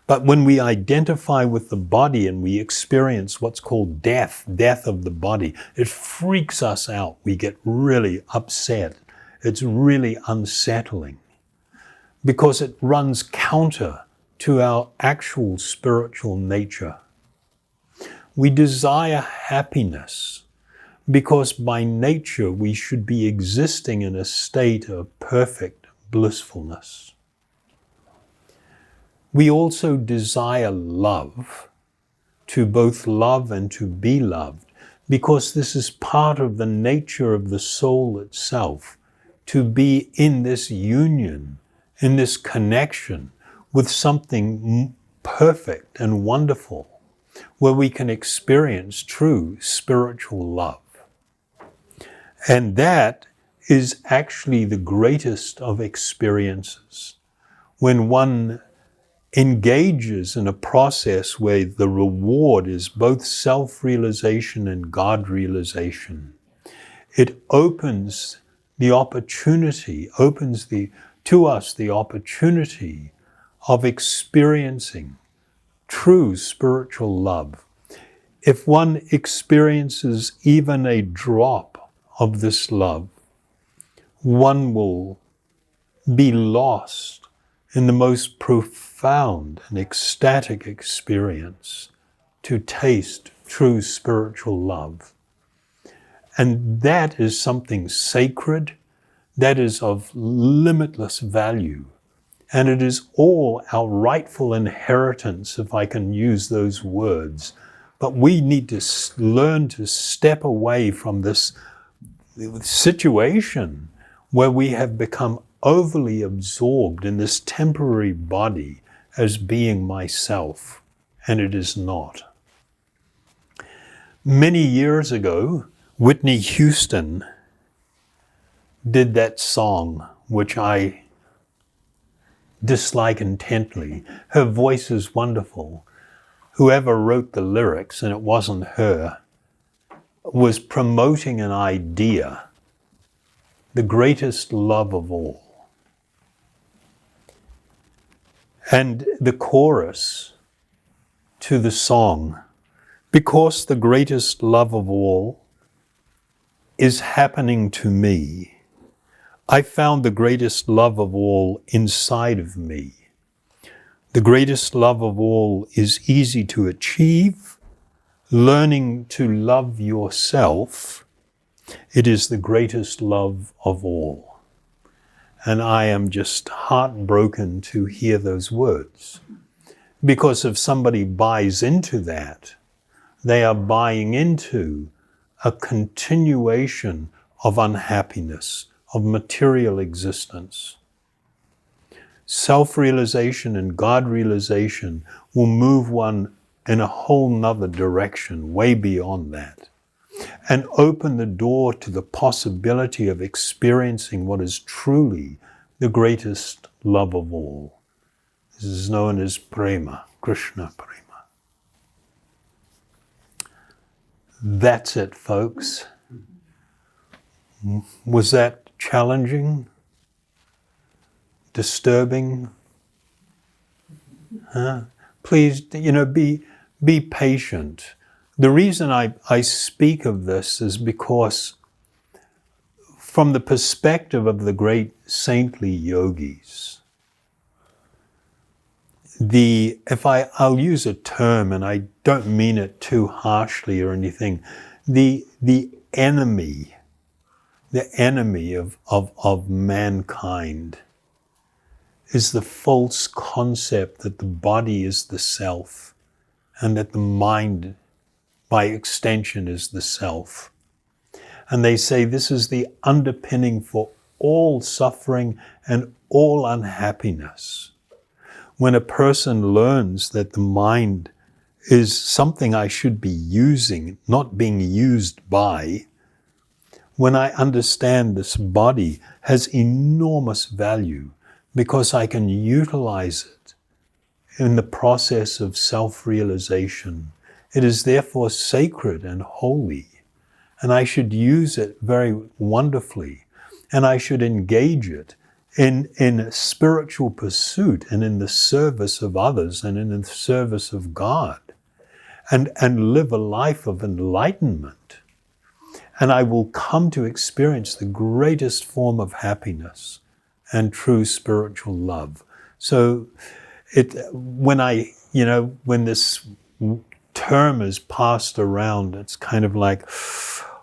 But when we identify with the body and we experience what's called death of the body, it freaks us out. We get really upset. It's really unsettling because it runs counter to our actual spiritual nature. We desire happiness because by nature we should be existing in a state of perfect blissfulness. We also desire love, to both love and to be loved, because this is part of the nature of the soul itself, to be in this union, in this connection with something perfect and wonderful, where we can experience true spiritual love. And that is actually the greatest of experiences. When one engages in a process where the reward is both self-realization and God-realization, it opens the opportunity, to us the opportunity of experiencing true spiritual love. If one experiences even a drop of this love, one will be lost in the most profound and ecstatic experience to taste true spiritual love. And that is something sacred, that is of limitless value, and it is all our rightful inheritance, if I can use those words, But we need to learn to step away from this situation where we have become overly absorbed in this temporary body as being myself, and it is not. Many years ago, Whitney Houston did that song, which I dislike intently. Her voice is wonderful. Whoever wrote the lyrics, and it wasn't her, was promoting an idea, the greatest love of all. And the chorus to the song, because the greatest love of all is happening to me, I found the greatest love of all inside of me. The greatest love of all is easy to achieve. Learning to love yourself, it is the greatest love of all. And I am just heartbroken to hear those words. Because if somebody buys into that, they are buying into a continuation of unhappiness, of material existence. Self-realization and God-realization will move one in a whole nother direction, way beyond that, and open the door to the possibility of experiencing what is truly the greatest love of all. This is known as prema, Krishna prema. That's it, folks. Was that challenging? Disturbing? Please, be patient. The reason I speak of this is because from the perspective of the great saintly yogis, I'll use a term, and I don't mean it too harshly or anything, the enemy of mankind is the false concept that the body is the self and that the mind, by extension, is the self. And they say this is the underpinning for all suffering and all unhappiness. When a person learns that the mind is something I should be using, not being used by, when I understand this body has enormous value because I can utilize it in the process of self-realization, it is therefore sacred and holy, and I should use it very wonderfully, and I should engage it in spiritual pursuit and in the service of others and in the service of God, and live a life of enlightenment. And I will come to experience the greatest form of happiness and true spiritual love. So when this term is passed around, it's kind of like,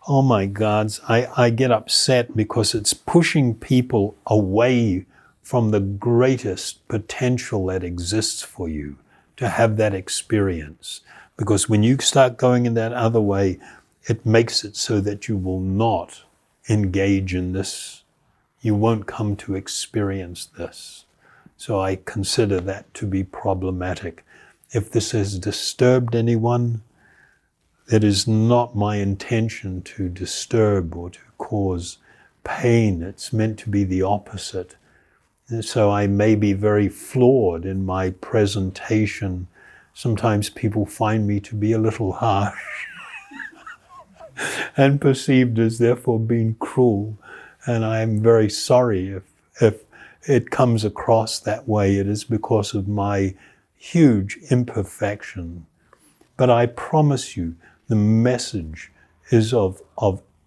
oh my God, I get upset because it's pushing people away from the greatest potential that exists for you to have that experience. Because when you start going in that other way, it makes it so that you will not engage in this. You won't come to experience this. So I consider that to be problematic. If this has disturbed anyone, it is not my intention to disturb or to cause pain. It's meant to be the opposite. And so I may be very flawed in my presentation. Sometimes people find me to be a little harsh and perceived as therefore being cruel. And I am very sorry if it comes across that way. It is because of my huge imperfection. But I promise you, the message is of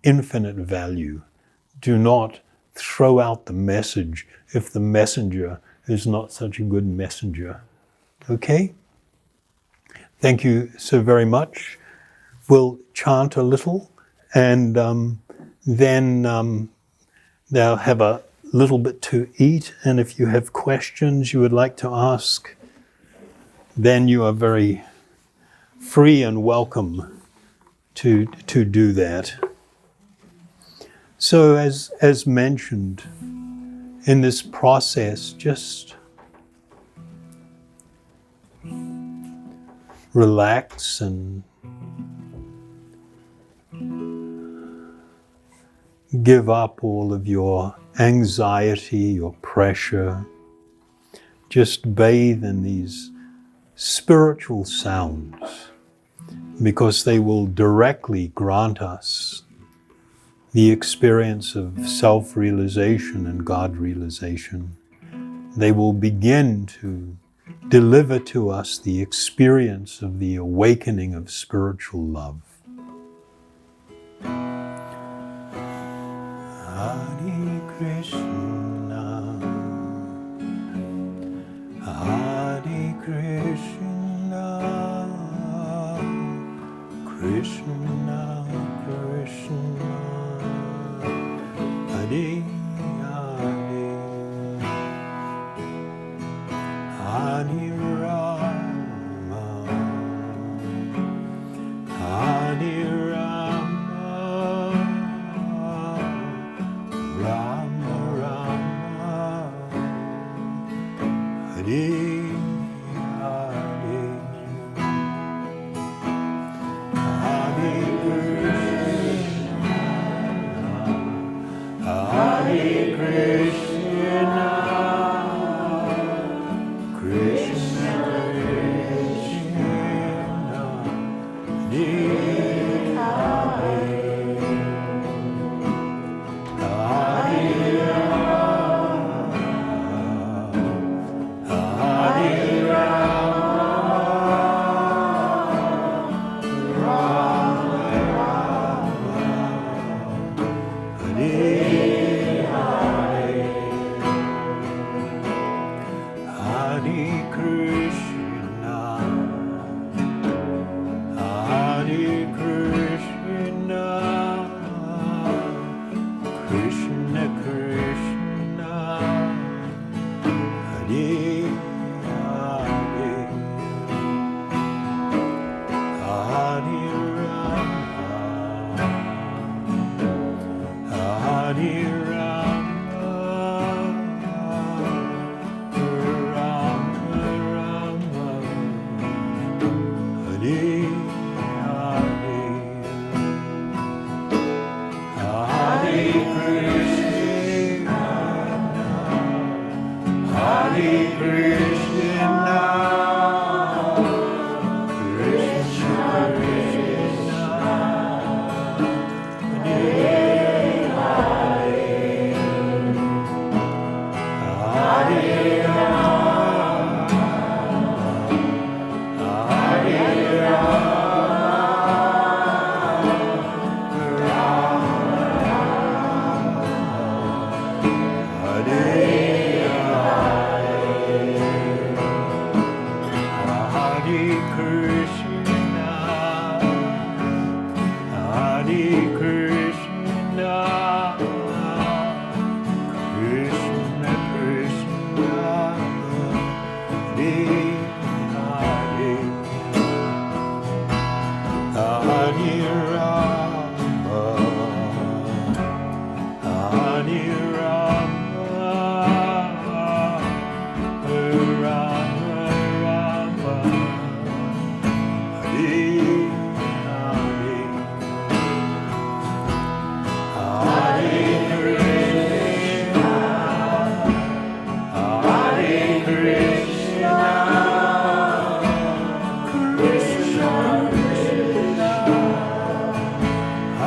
infinite value. Do not throw out the message if the messenger is not such a good messenger. Okay? Thank you so very much. We'll chant a little, and then they'll have a little bit to eat, and if you have questions you would like to ask, then you are very free and welcome to do that. So as mentioned, in this process, just relax and give up all of your anxiety, your pressure. Just bathe in these spiritual sounds, because they will directly grant us the experience of self-realization and God-realization. They will begin to deliver to us the experience of the awakening of spiritual love. Hare Krishna, Hare Krishna, Krishna Krishna, Hare Hare, Hare Rama, Hare Rama, Rama Rama, Hare Hare, Hare Krishna, Krishna Krishna,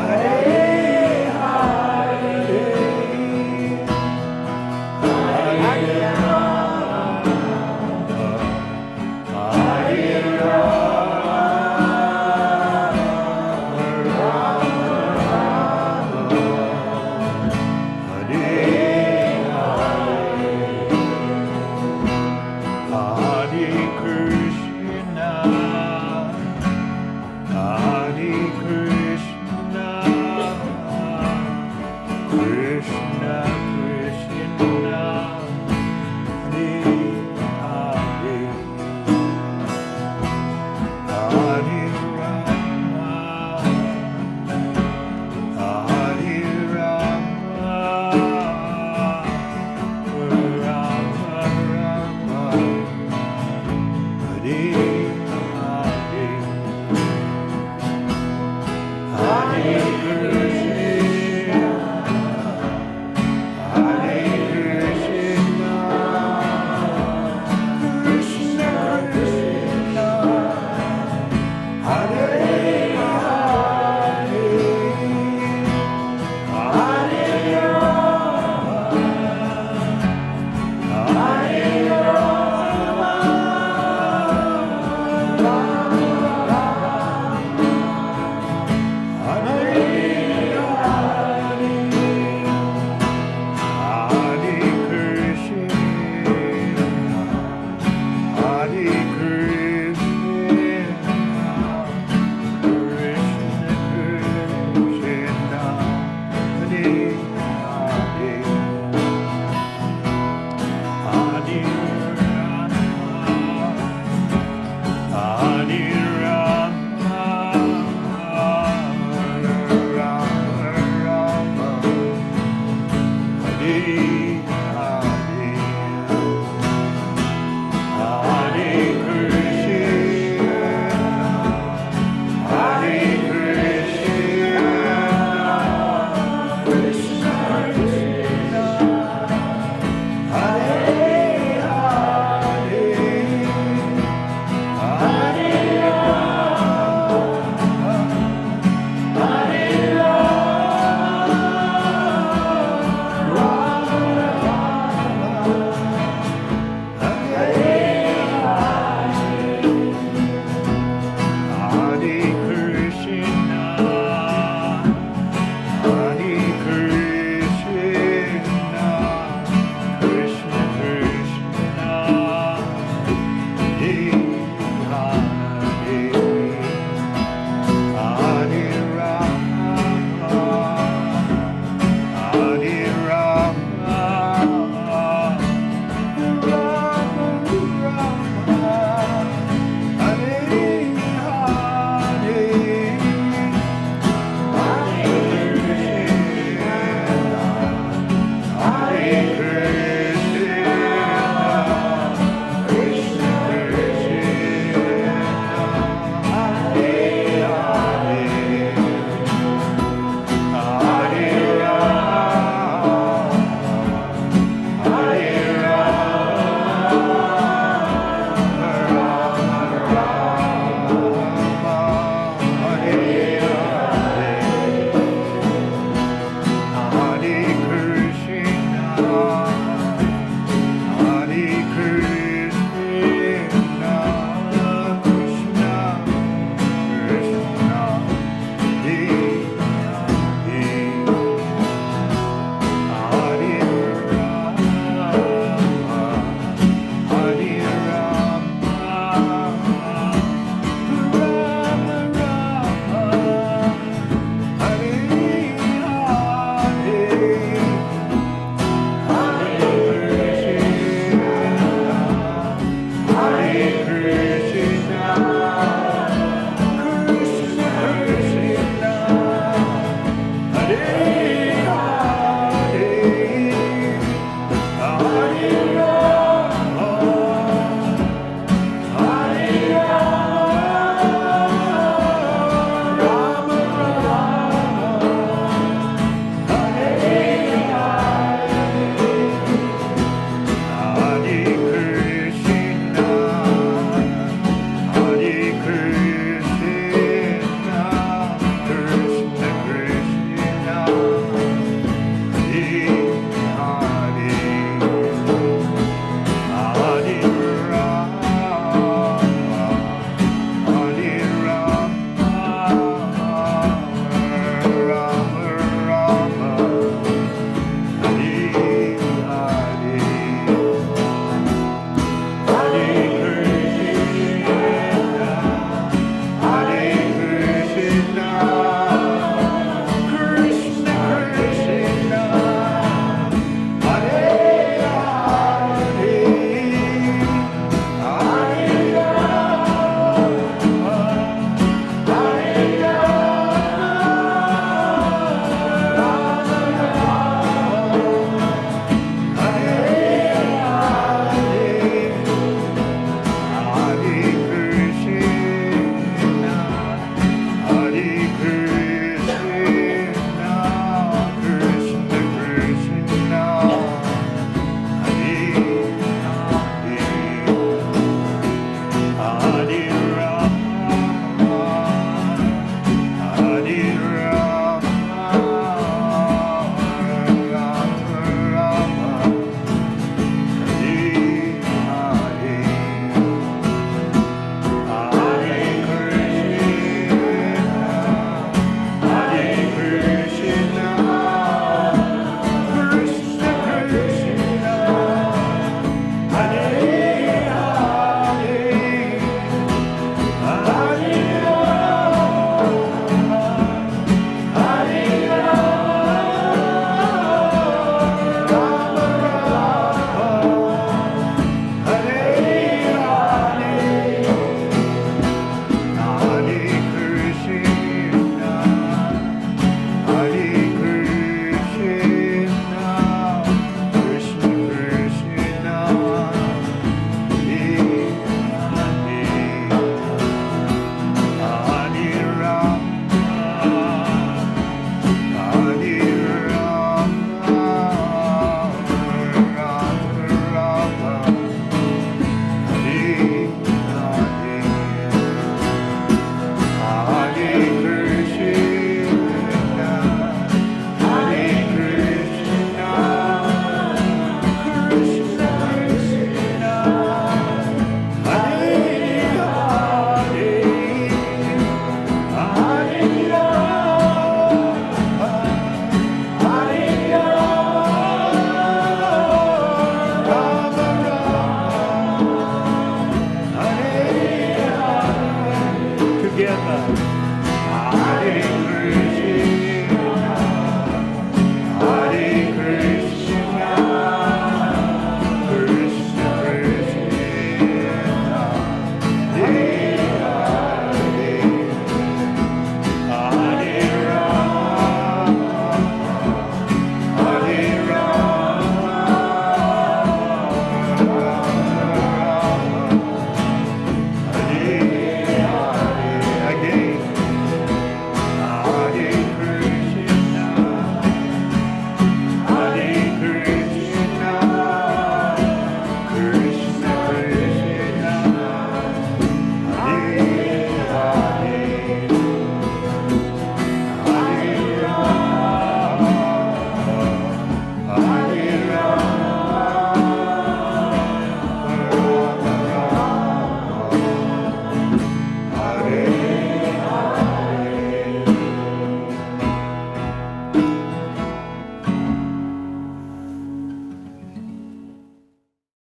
Hare Hare